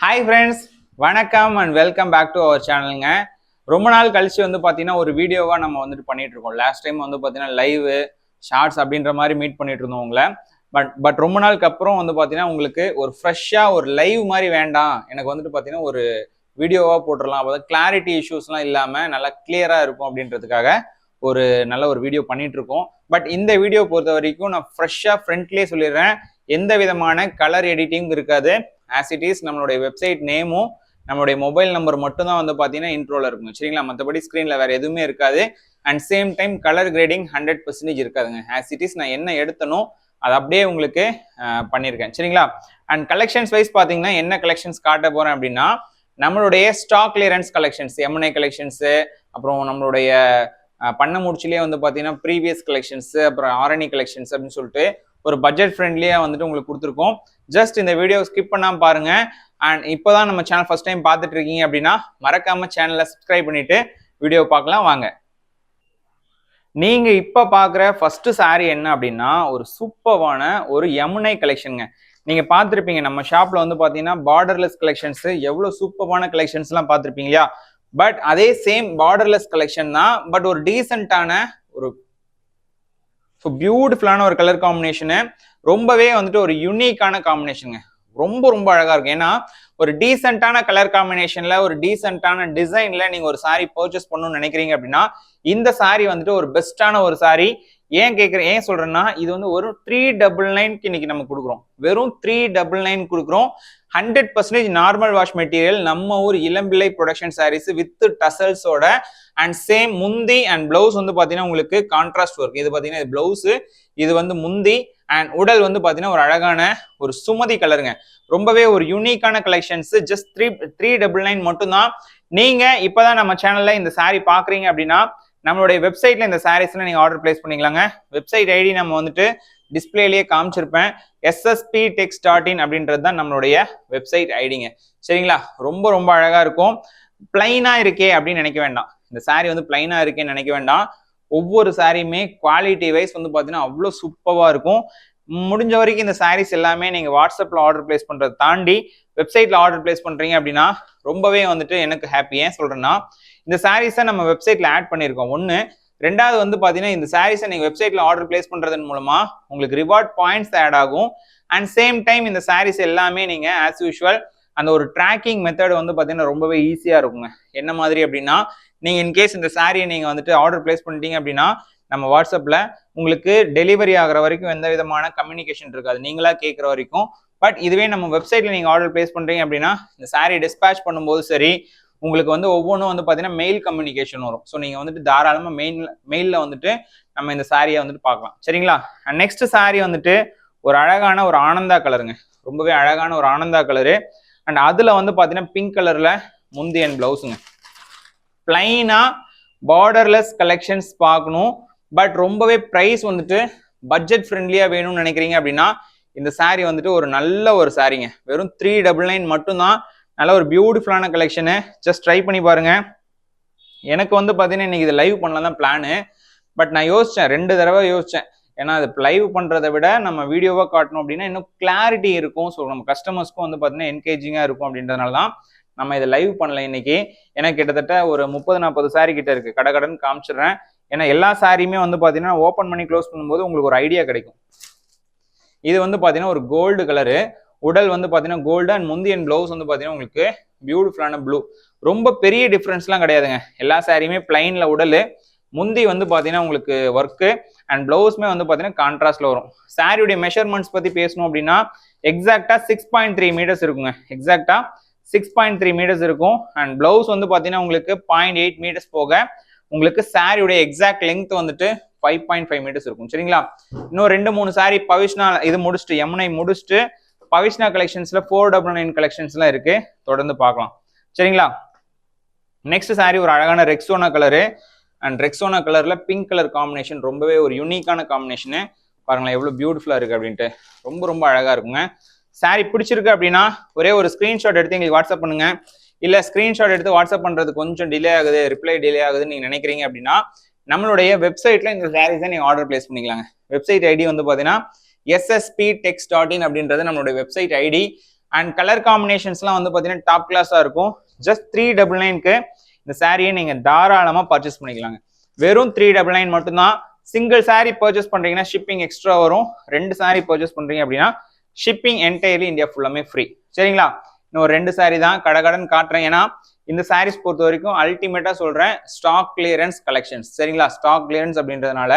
Hi friends, வணக்கம் and welcome back to our சேனலுங்க. ரொம்ப நாள் கழிச்சு வந்து பார்த்தீங்கன்னா ஒரு வீடியோவாக நம்ம வந்துட்டு பண்ணிட்டு இருக்கோம். லாஸ்ட் டைம் வந்து பார்த்தீங்கன்னா லைவ் ஷார்ட்ஸ் அப்படின்ற மாதிரி மீட் பண்ணிட்டு இருந்தோம் உங்களை. பட் ரொம்ப நாளுக்கு அப்புறம் வந்து பார்த்தீங்கன்னா உங்களுக்கு ஒரு ஃப்ரெஷ்ஷாக ஒரு லைவ் மாதிரி வேண்டாம், எனக்கு வந்துட்டு பார்த்தீங்கன்னா ஒரு வீடியோவாக போட்டுடலாம், அப்போ கிளாரிட்டி இஷ்யூஸ்லாம் இல்லாமல் நல்லா கிளியராக இருக்கும் அப்படின்றதுக்காக ஒரு நல்ல ஒரு வீடியோ பண்ணிட்டு இருக்கோம். பட் இந்த வீடியோ பொறுத்த வரைக்கும் நான் ஃப்ரெஷ்ஷாக ஃப்ரண்ட்லேயே சொல்லிடுறேன், எந்த விதமான கலர் எடிட்டிங் இருக்காது. ஆஸ் இட் இஸ் நம்மளுடைய வெப்சைட் நேமும் நம்மளுடைய மொபைல் நம்பர் மட்டும் தான் வந்து பார்த்தீங்கன்னா இன்ட்ரோல இருக்கும், சரிங்களா? மற்றபடி ஸ்க்ரீனில் வேற எதுவுமே இருக்காது. And same time colour grading 100% இருக்காதுங்க. ஆஸ் இட் இஸ் நான் என்ன எடுத்தனோ அதை அப்படியே உங்களுக்கு பண்ணியிருக்கேன், சரிங்களா? அண்ட் கலெக்ஷன்ஸ் வைஸ் பார்த்தீங்கன்னா என்ன கலெக்ஷன்ஸ் காட்ட போறேன் அப்படின்னா, நம்மளுடைய ஸ்டாக் கிளியரன்ஸ் கலெக்ஷன்ஸ், எம்என்ஐ கலெக்ஷன்ஸு, அப்புறம் நம்மளுடைய பண்ண முடிச்சுலேயே வந்து பார்த்தீங்கன்னா ப்ரீவியஸ் கலெக்ஷன்ஸ், அப்புறம் ஆரணி கலெக்ஷன்ஸ் அப்படின்னு சொல்லிட்டு ஒரு பட்ஜெட் ஃப்ரெண்ட்லியாக வந்துட்டு உங்களுக்கு கொடுத்துருக்கோம். ஜஸ்ட் இந்த வீடியோ ஸ்கிப் பண்ணாமல் பாருங்க. அண்ட் இப்போதான் நம்ம சேனல் ஃபர்ஸ்ட் டைம் பார்த்துட்டு இருக்கீங்க அப்படின்னா மறக்காம சேனலை சப்ஸ்கிரைப் பண்ணிட்டு வீடியோ பார்க்கலாம் வாங்க. நீங்க இப்ப பாக்குற ஃபர்ஸ்ட் சாரி என்ன அப்படின்னா ஒரு சூப்பரான ஒரு யமுனை கலெக்ஷனுங்க. நீங்க பார்த்துருப்பீங்க நம்ம ஷாப்ல வந்து பாத்தீங்கன்னா பார்டர்லெஸ் கலெக்ஷன்ஸ், எவ்வளவு சூப்பரான கலெக்ஷன்ஸ் எல்லாம் பார்த்துருப்பீங்க இல்லையா? பட் அதே சேம் பார்டர்லெஸ் கலெக்ஷன் தான், பட் ஒரு டீசென்டான ஒரு பியூட்டிஃபுல்லான ஒரு கலர் காம்பினேஷனு, ரொம்பவே வந்துட்டு ஒரு யூனிக்கான காம்பினேஷனுங்க. ரொம்ப ரொம்ப அழகா இருக்கும். ஏன்னா ஒரு டீசென்டான கலர் காம்பினேஷன்ல ஒரு டீசென்டான டிசைன்ல நீங்க ஒரு சாரி பர்ச்சேஸ் பண்ணணும்னு நினைக்கிறீங்க அப்படின்னா இந்த சாரி வந்துட்டு ஒரு பெஸ்டான ஒரு சாரி. ஏன் சொல்றேன்னா இது வந்து ஒரு 399 இன்னைக்கு நம்ம கொடுக்குறோம். வெறும் 399 கொடுக்குறோம். 100% நார்மல் வாஷ் மெட்டீரியல், நம்ம ஊர் இளம்பிள்ளை ப்ரொடக்ஷன் சாரீஸ் வித் டசல்ஸோட. அண்ட் சேம் முந்தி அண்ட் பிளவுஸ் வந்து பாத்தீங்கன்னா உங்களுக்கு கான்ட்ராஸ்ட் ஒர்க். இது பாத்தீங்கன்னா பிளவுஸ், இது வந்து முந்தி. அண்ட் உடல் வந்து பாத்தீங்கன்னா ஒரு அழகான ஒரு சுமதி கலருங்க. ரொம்பவே ஒரு யூனிக்கான கலெக்ஷன்ஸ். ஜஸ்ட் 399 மட்டும்தான். நீங்க இப்பதான் நம்ம சேனல்ல இந்த சாரி பாக்குறீங்க அப்படின்னா நம்மளுடைய வெப்சைட்ல இந்த சாரீஸ்ல நீங்க ஆர்டர் பிளேஸ் பண்ணிக்கலாங்க. வெப்சைட் ஐடி நம்ம வந்துட்டு டிஸ்பிளேலயே காமிச்சிருப்பேன். ssptex.in அப்படின்றது தான் நம்மளுடைய வெப்சைட் ஐடிங்க, சரிங்களா? ரொம்ப ரொம்ப அழகா இருக்கும். பிளைனா இருக்கே அப்படின்னு நினைக்க வேண்டாம். இந்த சாரி வந்து பிளைனா இருக்கேன்னு நினைக்க வேண்டாம். ஒவ்வொரு சாரியுமே குவாலிட்டி வைஸ் வந்து பாத்தீங்கன்னா அவ்வளோ சூப்பரா இருக்கும். முடிஞ்ச வரைக்கும் இந்த சாரீஸ் எல்லாமே நீங்க வாட்ஸ்அப்ல ஆர்டர் பிளேஸ் பண்றதை தாண்டி வெப்சைட்ல ஆர்டர் பிளேஸ் பண்றீங்க அப்படின்னா ரொம்பவே வந்துட்டு எனக்கு ஹாப்பி. ஏன் சொல்றேன்னா இந்த சாரீஸை நம்ம வெப்சைட்ல ஆட் பண்ணியிருக்கோம் ஒன்று. ரெண்டாவது வந்து பாத்தீங்கன்னா இந்த சாரீஸை நீங்க வெப்சைட்ல ஆர்டர் பிளேஸ் பண்றதன் மூலமா உங்களுக்கு ரிவார்ட் பாயிண்ட்ஸ் ஆட் ஆகும். அண்ட் சேம் டைம் இந்த சாரீஸ் எல்லாமே நீங்க ஆஸ் யூஷுவல் அந்த ஒரு ட்ராக்கிங் மெத்தட் வந்து பாத்தீங்கன்னா ரொம்பவே ஈஸியா இருக்குங்க. என்ன மாதிரி அப்படின்னா நீங்க இன்கேஸ் இந்த சாரியை நீங்க வந்துட்டு ஆர்டர் பிளேஸ் பண்ணிட்டீங்க அப்படின்னா நம்ம வாட்ஸ்அப்ல உங்களுக்கு டெலிவரி ஆகிற வரைக்கும் எந்த விதமான கம்யூனிகேஷன் இருக்காது, நீங்களா கேட்குற வரைக்கும். பட் இதுவே நம்ம வெப்சைட்ல நீங்க ஆர்டர் பிளேஸ் பண்றீங்க அப்படின்னா இந்த சாரி டிஸ்பேச் பண்ணும்போது சரி உங்களுக்கு வந்து ஒவ்வொன்றும் வந்து பாத்தீங்கன்னா மெயில் கம்யூனிகேஷன் வரும். ஸோ நீங்க வந்துட்டு தாராளமா மெயில்ல வந்துட்டு நம்ம இந்த சாரியை வந்துட்டு பார்க்கலாம், சரிங்களா? அண்ட் நெக்ஸ்ட் சாரி வந்துட்டு ஒரு அழகான ஒரு ஆனந்தா கலருங்க. ரொம்பவே அழகான ஒரு ஆனந்தா கலரு. அண்ட் அதுல வந்து பாத்தீங்கன்னா பிங்க் கலர்ல முந்தி அண்ட் பிளவுஸுங்க. பிளைனா பார்டர்லெஸ் கலெக்ஷன்ஸ் பார்க்கணும், பட் ரொம்பவே ப்ரைஸ் வந்துட்டு பட்ஜெட் ஃப்ரெண்ட்லியா வேணும்னு நினைக்கிறீங்க அப்படின்னா இந்த சாரி வந்துட்டு ஒரு நல்ல ஒரு சாரிங்க. வெறும் 399 மட்டும்தான். நல்ல ஒரு பியூட்டிஃபுல்லான கலெக்ஷனு. ஜஸ்ட் ட்ரை பண்ணி பாருங்க. எனக்கு வந்து பார்த்தீங்கன்னா இன்னைக்கு இது லைவ் பண்ணலாம் தான் பிளானு. பட் நான் யோசித்தேன், 2 தடவை யோசித்தேன். ஏன்னா அது லைவ் பண்ணுறதை விட நம்ம வீடியோவாக காட்டணும் அப்படின்னா இன்னும் கிளாரிட்டி இருக்கும். ஸோ நம்ம கஸ்டமர்ஸ்க்கும் வந்து பார்த்தீங்கன்னா என்கேஜிங்காக இருக்கும் அப்படின்றதுனால தான் நம்ம இதை லைவ் பண்ணல இன்னைக்கு. ஏன்னா கிட்டத்தட்ட ஒரு 30-40 சாரி கிட்ட இருக்கு. கடன் காமிச்சிடுறேன். ஏன்னா எல்லா சாரியுமே வந்து பார்த்தீங்கன்னா ஓப்பன் பண்ணி க்ளோஸ் பண்ணும்போது உங்களுக்கு ஒரு ஐடியா கிடைக்கும். இது வந்து பார்த்தீங்கன்னா ஒரு கோல்டு கலரு. உடல் வந்து பார்த்தீங்கன்னா கோல்டு அண்ட் முந்தியன் பிளவுஸ் வந்து பார்த்தீங்கன்னா உங்களுக்கு பியூட்டிஃபுல்லான ப்ளூ. ரொம்ப பெரிய டிஃப்ரென்ஸ்லாம் கிடையாதுங்க. எல்லா சாரியுமே பிளைன்ல உடல், முந்தி வந்து பார்த்தீங்கன்னா உங்களுக்கு ஒர்க்கு அண்ட் பிளவுஸ்மே வந்து பார்த்தீங்கன்னா கான்ட்ராஸ்ட்ல வரும். சாரியுடைய மெஷர்மெண்ட்ஸ் பற்றி பேசணும் அப்படின்னா எக்ஸாக்டா 6.3 மீட்டர்ஸ் இருக்குங்க. எக்ஸாக்டா 6.3 மீட்டர்ஸ் இருக்கும். அண்ட் பிளவுஸ் வந்து பார்த்தீங்கன்னா உங்களுக்கு 0.8 மீட்டர்ஸ் போக உங்களுக்கு சாரியுடைய எக்ஸாக்ட் லெங்த் வந்துட்டு 5.5 மீட்டர்ஸ் இருக்கும், சரிங்களா? இன்னும் 2-3 சாரி பவிஷ்னா இது முடிச்சுட்டு யமுனை முடிச்சுட்டு பவிஷ்னா கலெக்ஷன்ஸ்ல 499 கலெக்ஷன்ஸ்லாம் இருக்கு, தொடர்ந்து பார்க்கலாம், சரிங்களா? நெக்ஸ்ட் சாரி ஒரு அழகான ரெக்ஸோனா கலரு. அண்ட் ரெக்ஸோனா கலர்ல பிங்க் கலர் காம்பினேஷன் ரொம்பவே ஒரு யூனிக்கான காம்பினேஷனு. பாருங்களேன் எவ்வளவு பியூட்டிஃபுல்லா இருக்கு அப்படின்ட்டு. ரொம்ப ரொம்ப அழகா இருக்குங்க. சாரி பிடிச்சிருக்கு அப்படின்னா ஒரே ஒரு ஸ்கிரீன்ஷாட் எடுத்து எங்களுக்கு வாட்ஸ்அப் பண்ணுங்க. இல்ல ஸ்கிரீன்ஷாட் எடுத்து வாட்ஸ்அப் பண்றது கொஞ்சம் டிலே ஆகுது, ரிப்ளை டிலே ஆகுதுன்னு நீங்க நினைக்கிறீங்க அப்படின்னா நம்மளுடைய வெப்சைட்ல இந்த சாரீஸை நீங்க ஆர்டர் பிளேஸ் பண்ணிக்கலாங்க. வெப்சைட் ஐடி வந்து பாத்தீங்கன்னா ssptex.in அப்படின்றது நம்மளுடைய வெப்சைட் ஐடி. அண்ட் கலர் காம்பினேஷன்ஸ்லாம் வந்து பார்த்தீங்கன்னா டாப் கிளாஸாக இருக்கும். ஜஸ்ட் 399க்கு இந்த சாரியை நீங்கள் தாராளமாக பர்ச்சேஸ் பண்ணிக்கலாங்க. வெறும் 399 மட்டும்தான். சிங்கிள் சாரீ பர்ச்சேஸ் பண்ணுறீங்கன்னா ஷிப்பிங் எக்ஸ்ட்ரா வரும். 2 சாரீ பர்ச்சேஸ் பண்ணுறீங்க அப்படின்னா ஷிப்பிங் என்டையர்லி இந்தியா ஃபுல்லாமே ஃப்ரீ. சரிங்களா? இன்னும் 2 சாரீ தான் கடகடன் காட்டுறேன். ஏன்னா இந்த சாரீஸ் பொறுத்த வரைக்கும் அல்டிமேட்டாக சொல்கிறேன், ஸ்டாக் கிளியரன்ஸ் கலெக்ஷன்ஸ். சரிங்களா? ஸ்டாக் கிளியரன்ஸ் அப்படின்றதுனால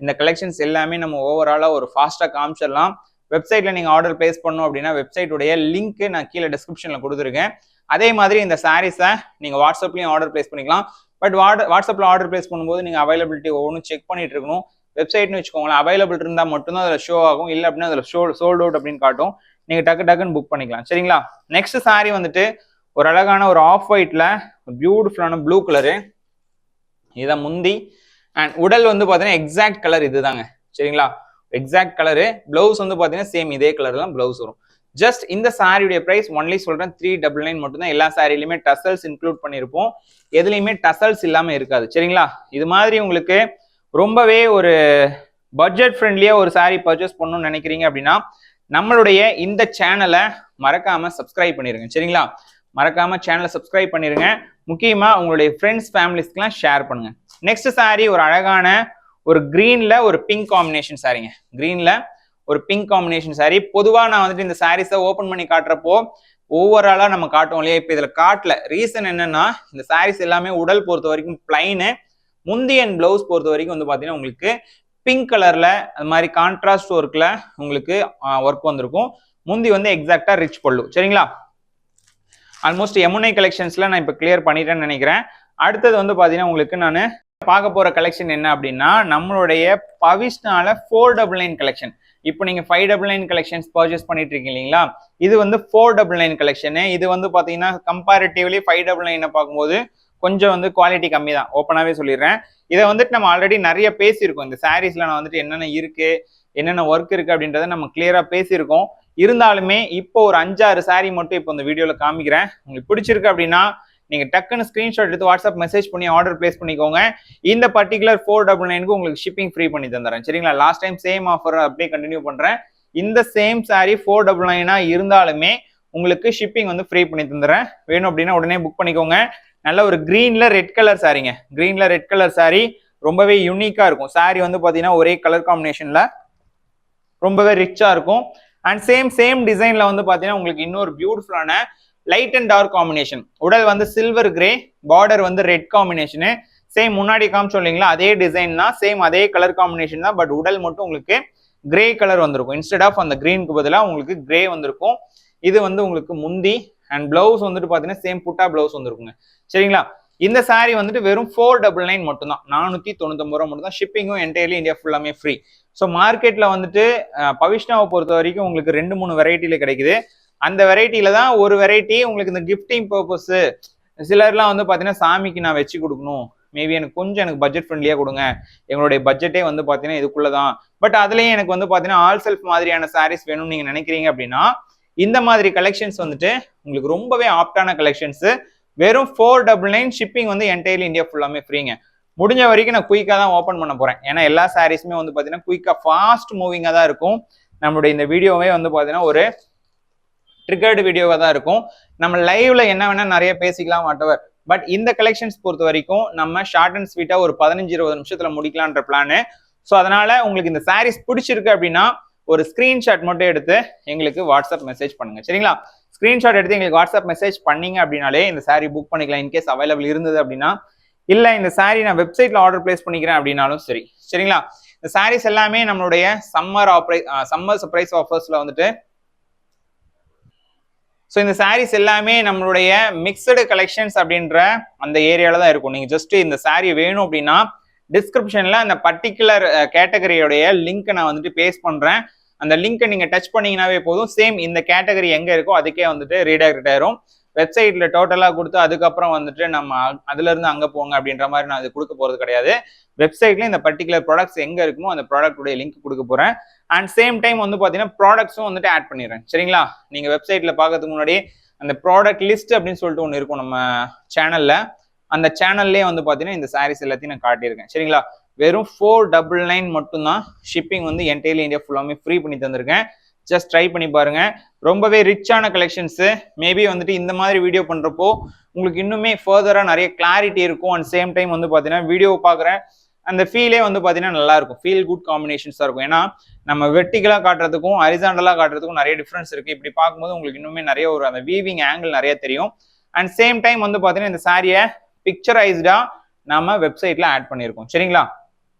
இந்த கலெக்ஷன்ஸ் எல்லாமே நம்ம ஓவராலாக ஒரு ஃபாஸ்ட்டாக காமிச்சிடலாம். வெப்சைட்ல நீங்க ஆர்டர் பிளேஸ் பண்ணணும் அப்படின்னா வெப்சைட்டுடைய லிங்க் நான் கீழே டிஸ்கிரிப்ஷன்ல கொடுத்துருக்கேன். அதே மாதிரி இந்த சாரீஸை நீங்க வாட்ஸ்அப்லயும் ஆர்டர் பிளேஸ் பண்ணிக்கலாம். பட் வாட்ஸ்அப்ல ஆர்டர் பிளேஸ் பண்ணும்போது நீங்க அவைலபிலிட்டி ஒவ்வொன்றும் செக் பண்ணிட்டு இருக்கணும். வெப்சைட்னு வச்சுக்கோங்களேன், அவைலபிள் இருந்தால் மட்டும்தான் அதில் ஷோ ஆகும். இல்லை அப்படின்னா அதில் சோல்ட் அவுட் அப்படின்னு காட்டும். நீங்க டக்குன்னு புக் பண்ணிக்கலாம். சரிங்களா? நெக்ஸ்ட் சாரீ வந்துட்டு ஒரு அழகான ஒரு ஆஃப் ஒயிட்ல பியூட்டிஃபுல்லான ப்ளூ கலரு. இதான் முந்தி. அண்ட் உடல் வந்து பார்த்தீங்கன்னா எக்ஸாக்ட் கலர் இதுதாங்க. சரிங்களா? Exact colour. பிளவுஸ் வந்து பார்த்தீங்கன்னா சேம் இதே கலர் தான் பிளவுஸ் வரும். ஜஸ்ட் இந்த சாரியுடைய பிரைஸ் ஒன்லி சொல்றேன் 399 மட்டும்தான். எல்லா சாரிலையுமே டசல்ஸ் இன்க்ளூட் பண்ணியிருப்போம். எதுலையுமே டசல்ஸ் இல்லாம இருக்காது. சரிங்களா? இது மாதிரி உங்களுக்கு ரொம்பவே ஒரு பட்ஜெட் ஃப்ரெண்ட்லியா ஒரு சாரி பர்ச்சேஸ் பண்ணணும்னு நினைக்கிறீங்க அப்படின்னா நம்மளுடைய இந்த சேனலை மறக்காம சப்ஸ்கிரைப் பண்ணிருங்க. சரிங்களா? மறக்காம சேனலை சப்ஸ்கிரைப் பண்ணிருங்க. முக்கியமா உங்களுடைய ஃப்ரெண்ட்ஸ் ஃபேமிலிஸ்க்குலாம் ஷேர் பண்ணுங்க. நெக்ஸ்ட் சாரி ஒரு அழகான ஒரு கிரீன்ல ஒரு பிங்க் காம்பினேஷன் சாரிங்க. கிரீன்ல ஒரு பிங்க் காம்பினேஷன் சாரி. பொதுவாக நான் வந்துட்டு இந்த சாரீஸை ஓப்பன் பண்ணி காட்டுறப்போ ஓவராலா நம்ம காட்டுவோம் இல்லையா? இப்போ இதுல காட்டல. ரீசன் என்னன்னா இந்த சாரீஸ் எல்லாமே உடல் பொறுத்த வரைக்கும் பிளைனு. முந்தி அண்ட் பிளவுஸ் பொறுத்த வரைக்கும் வந்து பாத்தீங்கன்னா உங்களுக்கு பிங்க் கலர்ல அது மாதிரி கான்ட்ராஸ்ட் ஒர்க்ல உங்களுக்கு ஒர்க் வந்திருக்கும். முந்தி வந்து எக்ஸாக்டா ரிச் பல்லு. சரிங்களா? ஆல்மோஸ்ட் யமுனை கலெக்ஷன்ஸ்ல நான் இப்போ கிளியர் பண்ணிட்டேன்னு நினைக்கிறேன். அடுத்தது வந்து பாத்தீங்கன்னா உங்களுக்கு நான் பார்க்க போற கலெக்ஷன் என்ன அப்படின்னா நம்மளுடைய பவிஷ்னால 499 கலெக்ஷன். இப்போ நீங்க 599 கலெக்ஷன்ஸ் பர்ச்சேஸ் பண்ணிட்டு இருக்கீங்க இல்லைங்களா? இது வந்து 499 கலெக்ஷன். இது வந்து பாத்தீங்கன்னா கம்பேரிட்டிவ்லி 599 பார்க்கும்போது கொஞ்சம் வந்து குவாலிட்டி கம்மி தான். ஓப்பனாவே சொல்லிடுறேன். இதை வந்துட்டு நம்ம ஆல்ரெடி நிறைய பேசியிருக்கோம். இந்த சாரீஸ்ல நான் வந்துட்டு என்னென்ன இருக்கு, என்னென்ன ஒர்க் இருக்கு அப்படின்றத நம்ம கிளியரா பேசியிருக்கோம். இருந்தாலுமே இப்போ ஒரு 5-6 சாரீ மட்டும் இப்போ இந்த வீடியோல காமிக்கிறேன். உங்களுக்கு பிடிச்சிருக்கு அப்படின்னா நீங்க டக்குன்னு ஸ்கிரீன்ஷாட் எடுத்து வாட்ஸ்அப் மெசேஜ் பண்ணி ஆர்டர் பிளேஸ் பண்ணிக்கோங்க. இந்த பர்டிகுலர் 499க்கு உங்களுக்கு ஷிப்பிங் ஃப்ரீ பண்ணி தந்துறேன். சரிங்களா? லாஸ்ட் டைம் சேம் ஆஃபர் அப்படியே கண்டினியூ பண்றேன். இந்த சேம் சாரி 499 இருந்தாலுமே உங்களுக்கு ஷிப்பிங் வந்து ஃப்ரீ பண்ணி தந்துறேன். வேணும் அப்படின்னா உடனே புக் பண்ணிக்கோங்க. நல்ல ஒரு கிரீன்ல ரெட் கலர் சாரிங்க. கிரீன்ல ரெட் கலர் சாரி ரொம்பவே யூனிக்கா இருக்கும். சாரி வந்து பாத்தீங்கன்னா ஒரே கலர் காம்பினேஷன்ல ரொம்பவே ரிச்சா இருக்கும். அண்ட் சேம் டிசைன்ல வந்து பாத்தீங்கன்னா உங்களுக்கு இன்னொரு பியூட்டிஃபுல்லான லைட் அண்ட் டார்க் காம்பினேஷன். உடல் வந்து சில்வர் கிரே, பார்டர் வந்து ரெட் காம்பினேஷனு. சேம் முன்னாடி காமிச்சோம் இல்லைங்களா? அதே டிசைன் தான், சேம் அதே கலர் காம்பினேஷன் தான். பட் உடல் மட்டும் உங்களுக்கு கிரே கலர் வந்திருக்கும். இன்ஸ்டெட் ஆஃப் அந்த கிரீனுக்கு பதிலாக உங்களுக்கு கிரே வந்திருக்கும். இது வந்து உங்களுக்கு முந்தி. அண்ட் பிளவுஸ் வந்துட்டு பாத்தீங்கன்னா சேம் புட்டா பிளவுஸ் வந்துருக்குங்க. சரிங்களா? இந்த சாரி வந்துட்டு வெறும் 499 மட்டும் தான். 499 ரூபா மட்டும் தான். ஷிப்பிங்கும் என்டையர்லி இந்தியா ஃபுல்லாமே ஃப்ரீ. ஸோ மார்க்கெட்ல வந்துட்டு பவிஷ்னாவை பொறுத்த வரைக்கும் உங்களுக்கு 2-3 வெரைட்டியில கிடைக்குது. அந்த வெரைட்டியில தான் ஒரு வெரைட்டி உங்களுக்கு இந்த கிஃப்டிங் பர்பஸ். சிலர்லாம் வந்து பாத்தீங்கன்னா சாமிக்கு நான் வச்சு கொடுக்கணும், மேபி எனக்கு பட்ஜெட் ஃப்ரெண்ட்லியா கொடுங்க, எங்களுடைய பட்ஜெட்டே வந்து பாத்தீங்கன்னா இதுக்குள்ளதான், பட் அதுலயும் எனக்கு வந்து பாத்தீங்கன்னா ஆல் செல்ஃப் மாதிரியான சாரீஸ் வேணும்னு நீங்க நினைக்கிறீங்க அப்படின்னா இந்த மாதிரி கலெக்ஷன்ஸ் வந்துட்டு உங்களுக்கு ரொம்பவே ஆப்டான கலெக்ஷன்ஸ். வெறும் 499. ஷிப்பிங் வந்து என்டையர்லி இந்தியா ஃபுல்லாமே ஃப்ரீங்க. முடிஞ்ச வரைக்கும் நான் குயிக்காக தான் ஓப்பன் பண்ண போறேன். ஏன்னா எல்லா சாரீஸுமே வந்து பாத்தீங்கன்னா குயிக்கா ஃபாஸ்ட் மூவிங்கா தான் இருக்கும். நம்மளுடைய இந்த வீடியோவே வந்து பாத்தீங்கன்னா ஒரு ட்ரிகர்டு வீடியோவாக தான் இருக்கும். நம்ம லைவ்ல என்ன வேணா நிறைய பேசிக்கலாம் வாட்டவர். பட் இந்த கலெக்ஷன்ஸ் பொறுத்த வரைக்கும் நம்ம ஷார்ட் அண்ட் ஸ்வீட்டா ஒரு 15-20 நிமிஷத்துல முடிக்கலான்ற பிளானு. ஸோ அதனால உங்களுக்கு இந்த சாரீஸ் பிடிச்சிருக்கு அப்படின்னா ஒரு ஸ்கிரீன்ஷாட் மட்டும் எடுத்து எங்களுக்கு வாட்ஸ்அப் மெசேஜ் பண்ணுங்க. சரிங்களா? ஸ்கிரீன்ஷாட் எடுத்து எங்களுக்கு வாட்ஸ்அப் மெசேஜ் பண்ணீங்க அப்படின்னாலே இந்த சாரீ புக் பண்ணிக்கலாம். இன்கேஸ் அவைலபிள் இருந்தது அப்படின்னா. இல்ல இந்த சாரீ நான் வெப்சைட்ல ஆர்டர் பிளேஸ் பண்ணிக்கிறேன் அப்படின்னாலும் சரி. சரிங்களா? இந்த சாரீஸ் எல்லாமே நம்மளுடைய சம்மர் சர்ப்ரைஸ் ஆஃபர்ஸ்ல வந்துட்டு. ஸோ இந்த சாரீஸ் எல்லாமே நம்மளுடைய மிக்சடு கலெக்ஷன்ஸ் அப்படின்ற அந்த ஏரியால தான் இருக்கும். நீங்க ஜஸ்ட் இந்த சாரீ வேணும் அப்படின்னா டிஸ்கிரிப்ஷன்ல அந்த பர்டிகுலர் கேட்டகரியோடைய லிங்க் நான் வந்துட்டு பேஸ்ட் பண்றேன். அந்த லிங்கை நீங்க டச் பண்ணீங்கன்னாவே போதும். சேம் இந்த கேட்டகரி எங்க இருக்கோ அதுக்கே வந்துட்டு ரீடைரக்ட் ஆயிரும். வெப்சைட்ல டோட்டலா கொடுத்து அதுக்கப்புறம் வந்துட்டு நம்ம அதுல இருந்து அங்க போங்க அப்படின்ற மாதிரி நான் அது கொடுக்க போறது கிடையாது. வெப்சைட்ல இந்த பர்டிகுலர் ப்ராடக்ட்ஸ் எங்க இருக்குமோ அந்த ப்ராடக்ட்டுடைய லிங்க் கொடுக்க போறேன். அண்ட் சேம் டைம் வந்து பாத்தீங்கன்னா ப்ராடக்ட்ஸும் வந்துட்டு ஆட் பண்ணிடுறேன். சரிங்களா? நீங்க வெப்சைட்ல பாக்கிறதுக்கு முன்னாடி அந்த ப்ராடக்ட் லிஸ்ட் அப்படின்னு சொல்லிட்டு ஒன்று இருக்கும் நம்ம சேனல்ல. அந்த சேனல்லே வந்து பாத்தீங்கன்னா இந்த சாரீஸ் எல்லாத்தையும் நான் காட்டியிருக்கேன். சரிங்களா? வெறும் 499 மட்டும்தான். ஷிப்பிங் வந்து என்டையர்லி இந்தியா ஃபுல்லாமே ஃப்ரீ பண்ணி தந்திருக்கேன். ஜஸ்ட் ட்ரை பண்ணி பாருங்க. ரொம்பவே ரிச்சான கலெக்ஷன்ஸு. மேபி வந்துட்டு இந்த மாதிரி வீடியோ பண்ணுறப்போ உங்களுக்கு இன்னுமே ஃபர்தராக நிறைய கிளாரிட்டி இருக்கும். அண்ட் சேம் டைம் வந்து பார்த்தீங்கன்னா வீடியோ பார்க்குற அந்த ஃபீலே வந்து பார்த்தீங்கன்னா நல்லா இருக்கும். ஃபீல் குட் காம்பினேஷன்ஸாக இருக்கும். ஏன்னா நம்ம வெர்டிகலாக காட்டுறதுக்கும் ஹரிசாண்டலாக காட்டுறதுக்கும் நிறைய டிஃப்ரென்ஸ் இருக்குது. இப்படி பார்க்கும்போது உங்களுக்கு இன்னுமே நிறைய ஒரு அந்த வீவிங் ஆங்கிள் நிறைய தெரியும். அண்ட் சேம் டைம் வந்து பார்த்தீங்கன்னா இந்த சாரியை பிக்சரைஸ்டாக நம்ம வெப்சைட்டில் ஆட் பண்ணியிருக்கோம். சரிங்களா?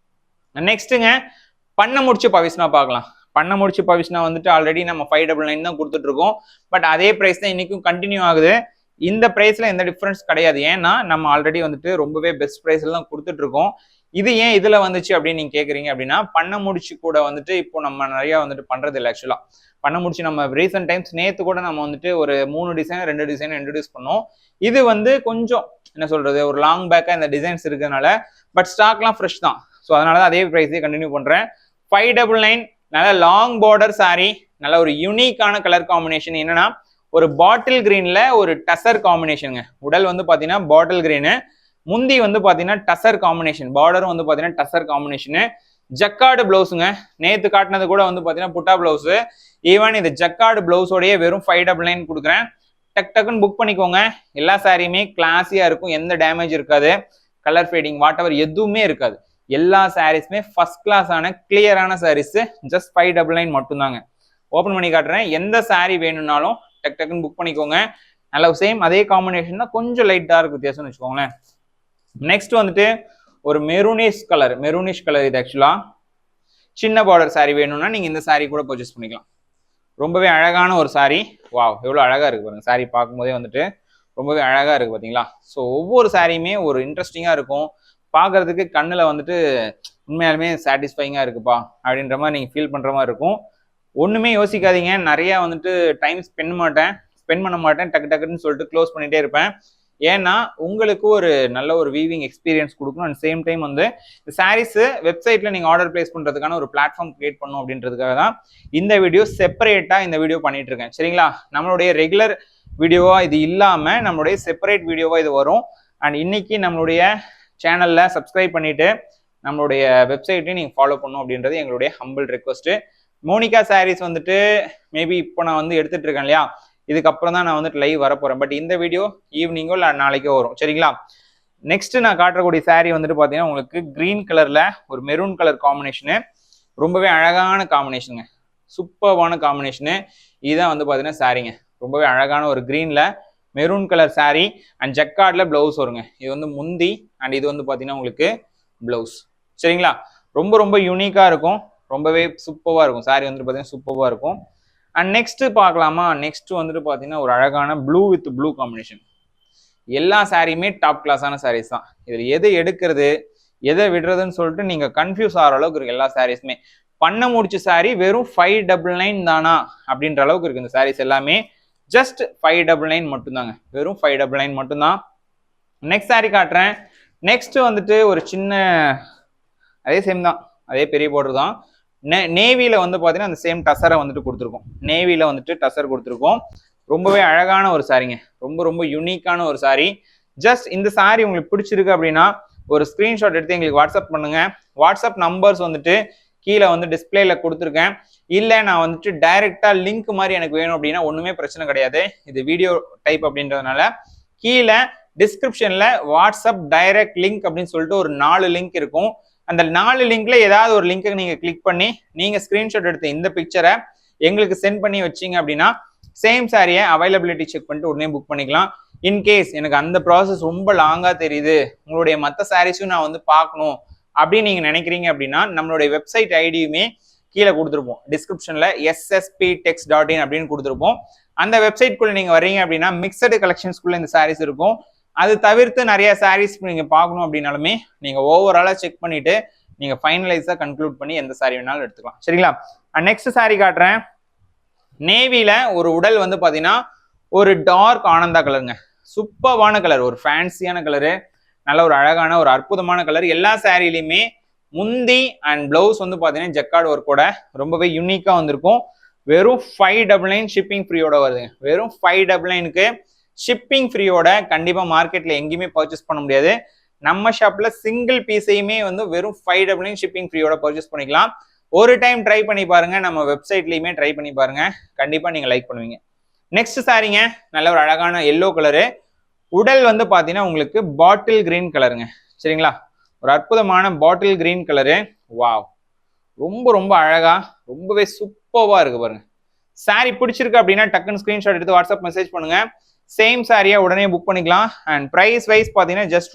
நெக்ஸ்ட்டுங்க பண்ண முடிச்சு பவிஷ்னா பார்க்கலாம். பண்ண முடிச்சு பவிஷ்னா வந்துட்டு ஆல்ரெடி நம்ம 599 தான் கொடுத்துட்டு இருக்கோம். பட் அதே ப்ரைஸ் தான் இன்னைக்கும் கண்டினியூ ஆகுது. இந்த ப்ரைஸ்ல எந்த டிஃபரன்ஸ் கிடையாது. ஏன்னா நம்ம ஆல்ரெடி வந்துட்டு ரொம்பவே பெஸ்ட் ப்ரைஸ்ல தான் கொடுத்துட்டு இருக்கோம். இது ஏன் இதுல வந்துச்சு அப்படின்னு நீங்க கேக்குறீங்க அப்படின்னா, பண்ண முடிச்சு கூட வந்துட்டு இப்போ நம்ம நிறைய வந்துட்டு பண்றது இல்லை. ஆக்சுவலா பண்ண முடிச்சு நம்ம ரீசெண்ட் டைம்ஸ் நேத்து கூட நம்ம வந்துட்டு ஒரு 3 டிசைன் 2 டிசைன் இன்ட்ரடியூஸ் பண்ணோம். இது வந்து கொஞ்சம் என்ன சொல்றது ஒரு லாங் பேக்கா இந்த டிசைன்ஸ் இருக்கிறதுனால, பட் ஸ்டாக்லாம் ஃப்ரெஷ் தான். ஸோ அதனால அதே ப்ரைஸே கண்டினியூ பண்றேன். 599 நல்ல லாங் பார்டர் சாரி, நல்ல ஒரு யூனிக்கான கலர் காம்பினேஷன். என்னன்னா ஒரு பாட்டில் கிரீன்ல ஒரு டசர் காம்பினேஷனுங்க. உடல் வந்து பாத்தீங்கன்னா பாட்டில் கிரீனு, முந்தி வந்து பாத்தீங்கன்னா டசர் காம்பினேஷன், பார்டரும் வந்து பாத்தீங்கன்னா டசர் காம்பினேஷனு. ஜக்கார்டு பிளவுஸுங்க. நேத்து காட்டினது கூட வந்து பாத்தீங்கன்னா புட்டா பிளவுஸ். ஈவன் இது ஜக்கார்டு பிளவுஸோடய வெறும் 599 கொடுக்குறேன். டக் டக்குன்னு புக் பண்ணிக்கோங்க. எல்லா சாரியுமே கிளாஸியா இருக்கும், எந்த டேமேஜ் இருக்காது, கலர் ஃபேடிங் வாட் எவர் எதுவுமே இருக்காது. எல்லா சாரீஸுமே ஃபர்ஸ்ட் கிளாஸான கிளியரான சாரீஸ். ஜஸ்ட் 599 மட்டும்தாங்க. ஓப்பன் பண்ணி காட்டுறேன். எந்த சாரீ வேணும்னாலும் டக் டக்குன்னு புக் பண்ணிக்கோங்க. நல்ல சேம் அதே காம்பினேஷன் தான், கொஞ்சம் லைட் டார்க் வித்தியாசம்னு வச்சுக்கோங்களேன். நெக்ஸ்ட் வந்துட்டு ஒரு மெரூனிஷ் கலர். இது ஆக்சுவலா சின்ன பார்டர் சாரி வேணும்னா நீங்க இந்த சாரி கூட பர்ச்சேஸ் பண்ணிக்கலாம். ரொம்பவே அழகான ஒரு சாரி. வாவ், எவ்வளவு அழகா இருக்கு பாருங்க. சாரி பார்க்கும்போதே வந்துட்டு ரொம்பவே அழகா இருக்கு பாத்தீங்களா? ஸோ ஒவ்வொரு சாரியுமே ஒரு இன்ட்ரெஸ்டிங்கா இருக்கும். பார்க்கறதுக்கு கண்ணுல வந்துட்டு உண்மையாலுமே சாட்டிஸ்ஃபைங்கா இருக்குப்பா அப்படின்ற மாதிரி நீங்க ஃபீல் பண்ற மாதிரி இருக்கும். ஒண்ணுமே யோசிக்காதீங்க. நிறைய வந்துட்டு டைம் ஸ்பெண்ட் பண்ண மாட்டேன். டக்கு டக்குன்னு சொல்லிட்டு க்ளோஸ் பண்ணிட்டே இருப்பேன். ஏன்னா உங்களுக்கு ஒரு நல்ல ஒரு வீவிங் எக்ஸ்பீரியன்ஸ் கொடுக்கணும். அண்ட் சேம் டைம் வந்து இந்த சாரீஸ் வெப்சைட்ல நீங்க ஆர்டர் பிளேஸ் பண்றதுக்கான ஒரு பிளாட்ஃபார்ம் கிரியேட் பண்ணும் அப்படின்றதுக்காக தான் இந்த வீடியோ செப்பரேட்டா இந்த வீடியோ பண்ணிட்டு இருக்கேன். சரிங்களா? நம்மளுடைய ரெகுலர் வீடியோவா இது இல்லாம நம்மளுடைய செப்பரேட் வீடியோவா இது வரும். அண்ட் இன்னைக்கு நம்மளுடைய சேனல்ல சப்ஸ்கிரைப் பண்ணிட்டு நம்மளுடைய வெப்சைட்டையும் நீங்க ஃபாலோ பண்ணும் அப்படின்றது எங்களுடைய ஹம்பிள் ரெக்வஸ்ட். மோனிகா சாரீஸ் வந்துட்டு மேபி இப்போ நான் வந்து எடுத்துட்டு இருக்கேன் இல்லையா, இதுக்கப்புறம் தான் நான் வந்துட்டு லைவ் வரப்போறேன். பட் இந்த வீடியோ ஈவினிங்கோ இல்லை நாளைக்கோ வரும். சரிங்களா? நெக்ஸ்ட் நான் காட்டக்கூடிய சாரீ வந்துட்டு பாத்தீங்கன்னா உங்களுக்கு கிரீன் கலர்ல ஒரு மெரூன் கலர் காம்பினேஷனு. ரொம்பவே அழகான காம்பினேஷனுங்க, சூப்பர்வான காம்பினேஷனு. இதுதான் வந்து பாத்தீங்கன்னா சாரீங்க. ரொம்பவே அழகான ஒரு கிரீன்ல மெரூன் கலர் சாரீ. அண்ட் ஜக்கார்ட்ல பிளவுஸ் வருங்க. இது வந்து முந்தி அண்ட் இது வந்து பாத்தீங்கன்னா உங்களுக்கு பிளவுஸ். சரிங்களா? ரொம்ப ரொம்ப யூனிக்கா இருக்கும். ரொம்பவே சூப்பர்வா இருக்கும். சாரீ வந்துட்டு பாத்தீங்கன்னா சூப்பர்வா இருக்கும். அண்ட் நெக்ஸ்ட் பார்க்கலாமா? நெக்ஸ்ட் வந்துட்டு பாத்தீங்கன்னா ஒரு அழகான ப்ளூ வித் ப்ளூ காம்பினேஷன். எல்லா சாரியுமே டாப் கிளாஸான சாரீஸ் தான். இதுல எதை எடுக்கிறது எதை விடுறதுன்னு சொல்லிட்டு நீங்க கன்ஃபியூஸ் ஆகிற அளவுக்கு இருக்கு எல்லா சாரீஸுமே. பண்ண முடிச்ச சாரீ வெறும் 599 தானா அப்படின்ற அளவுக்கு இருக்கு. இந்த சாரீஸ் எல்லாமே ஜஸ்ட் 599 மட்டும்தாங்க. வெறும் 599 மட்டும்தான். நெக்ஸ்ட் சாரீ காட்டுறேன். நெக்ஸ்ட் வந்துட்டு ஒரு சின்ன அதே சேம் தான், அதே பெரிய பார்டர் தான். நேவியில வந்து பாத்தீங்கன்னா அந்த சேம் டசரை வந்துட்டு கொடுத்துருக்கோம். நேவியில வந்துட்டு டசர் கொடுத்துருக்கோம். ரொம்பவே அழகான ஒரு சாரீங்க. ரொம்ப ரொம்ப யூனிக்கான ஒரு சாரீ. ஜஸ்ட் இந்த சாரீ உங்களுக்கு பிடிச்சிருக்கு அப்படின்னா ஒரு ஸ்கிரீன்ஷாட் எடுத்து எங்களுக்கு வாட்ஸ்அப் பண்ணுங்க. வாட்ஸ்அப் நம்பர்ஸ் வந்துட்டு கீழே வந்து டிஸ்பிளேல கொடுத்துருக்கேன். இல்லை நான் வந்துட்டு டைரக்டா லிங்க் மாதிரி எனக்கு வேணும் அப்படின்னா ஒண்ணுமே பிரச்சனை கிடையாது. இது வீடியோ டைப் அப்படின்றதுனால கீழே டிஸ்கிரிப்ஷன்ல வாட்ஸ்அப் டைரக்ட் லிங்க் அப்படின்னு சொல்லிட்டு ஒரு 4 லிங்க் இருக்கும். அந்த 4 லிங்க்ல ஏதாவது ஒரு லிங்கை நீங்க கிளிக் பண்ணி நீங்க ஸ்கிரீன்ஷாட் எடுத்து இந்த பிக்சரை எங்களுக்கு சென்ட் பண்ணி வச்சீங்க அப்படின்னா சேம் சாரியை அவைலபிலிட்டி செக் பண்ணிட்டு உடனே புக் பண்ணிக்கலாம். இன்கேஸ் எனக்கு அந்த ப்ராசஸ் ரொம்ப லாங்கா தெரியுது, உங்களுடைய மற்ற சாரீஸும் நான் வந்து பார்க்கணும் அப்படின்னு நீங்க நினைக்கிறீங்க அப்படின்னா நம்மளுடைய வெப்சைட் ஐடியுமே கீழே கொடுத்துருப்போம். டிஸ்கிரிப்ஷன்ல ssptex.in அப்படின்னு கொடுத்துருப்போம். அந்த வெப்சைட்குள்ள நீங்க வர்றீங்க அப்படின்னா மிக்சடு கலெக்ஷன்ஸ்குள்ள இந்த சாரீஸ் இருக்கும். அது தவிர்த்து நிறைய சாரீஸ் நீங்க பார்க்கணும் அப்படின்னாலுமே நீங்க ஓவராலா செக் பண்ணிட்டு நீங்க ஃபைனலைஸா கன்க்ளூட் பண்ணி எந்த சாரீ வேணாலும் எடுத்துக்கலாம். சரிங்களா? நெக்ஸ்ட் சாரீ காட்டுறேன். நேவில ஒரு உடல் வந்து பாத்தீங்கன்னா ஒரு டார்க் ஆனந்தா கலருங்க. சூப்பர்வான கலர், ஒரு ஃபேன்சியான கலரு, நல்ல ஒரு அழகான ஒரு அற்புதமான கலர். எல்லா சாரிலையுமே முந்தி அண்ட் பிளவுஸ் வந்து பாத்தீங்கன்னா ஜக்கார்டு ஒர்க்கோட ரொம்பவே யூனிக்கா வந்திருக்கும். வெறும் 599 ஷிப்பிங் ஃப்ரீயோட வருதுங்க. வெறும் 599க்கு ஷிப்பிங் ஃப்ரீயோட கண்டிப்பா மார்க்கெட்ல எங்கேயுமே பர்ச்சேஸ் பண்ண முடியாது. நம்ம ஷாப்ல சிங்கிள் பீஸையுமே வந்து வெறும் 599 ஷிப்பிங் ஃப்ரீயோட பர்ச்சேஸ் பண்ணிக்கலாம். ஒரு டைம் ட்ரை பண்ணி பாருங்க, நம்ம வெப்சைட்லயுமே ட்ரை பண்ணி பாருங்க, கண்டிப்பா நீங்க லைக் பண்ணுவீங்க. நெக்ஸ்ட் சாரிங்க, நல்ல ஒரு அழகான எல்லோ கலரு. உடல் வந்து பாத்தீங்கன்னா உங்களுக்கு பாட்டில் கிரீன் கலருங்க. சரிங்களா, ஒரு அற்புதமான பாட்டில் கிரீன் கலரு. வாவ், ரொம்ப ரொம்ப அழகா, ரொம்பவே சூப்பர்வா இருக்கு பாருங்க. சாரி பிடிச்சிருக்கு அப்படின்னா டக்குன்னு ஸ்கிரீன்ஷாட் எடுத்து வாட்ஸ்அப் மெசேஜ் பண்ணுங்க. சேம் சாரியா உடனே புக் பண்ணிக்கலாம். அண்ட் பிரைஸ் வைஸ் பாத்தீங்கன்னா ஜஸ்ட்